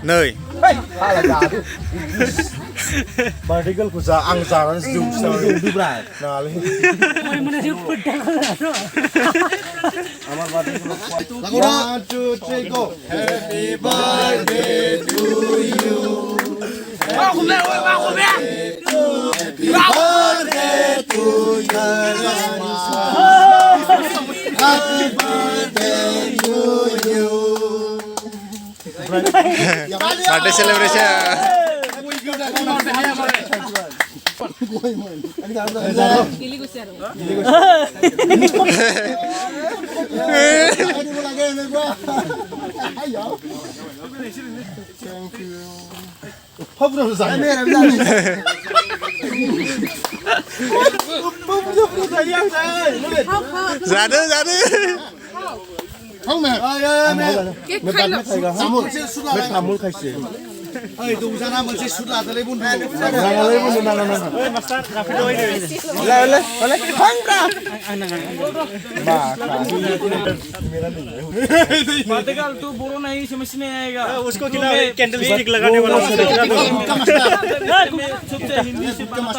Nơi Bardigal ko sa ang zaran sa di bra. Nali. Amar bardigal. 1, 2, 3 go. Happy birthday to you. Happy birthday to you. Happy birthday to you. birthday celebration. Zadu. Không mẹ. Cái khay là Kamul kaisi. Ơi tụ ra nam sẽ sút là lấy bún Nang alay mo nang. Ole. Hang ka. बातेगाल तू बोलो नहीं समझ नहीं आएगा उसको खिलाओ candle stick लगाने वाला सबसे हिंदी से बात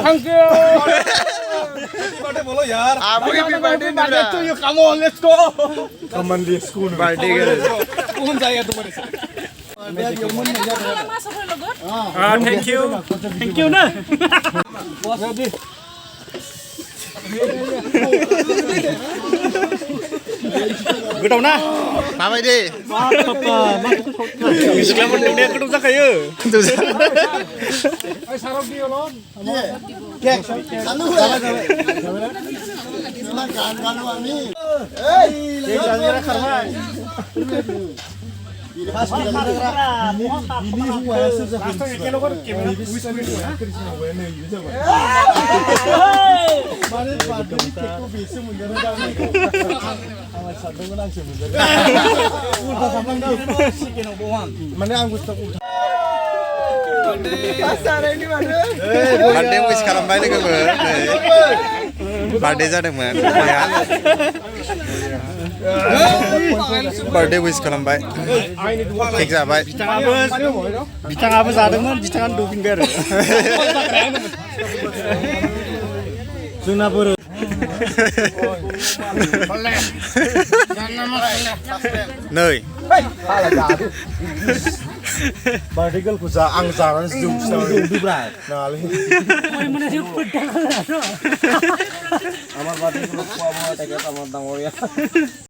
Thank you. बोलो यार आपको happy birthday to you. Come on, let's go. Come on, let's go. Birthday कौन जाएगा तुम्हारे साथ? हाँ थैंक यू ना गोथाव ना माबायदि सिख्ला मोनदोंने गोथाव जाखायो बर्थडे विश खालामबाय लोगोबो बर्थडे जादोंमोन बर्थडे विश खालामबाय केक जाबाय बिथाङाबो जादोंमोन बिथाङानो दौफिनबाय आरो जोंना बोरो नै Bardigal ko sa ang zaran sa di bra. Nali. Amar bardigal ko amo tayo amar dangor ya.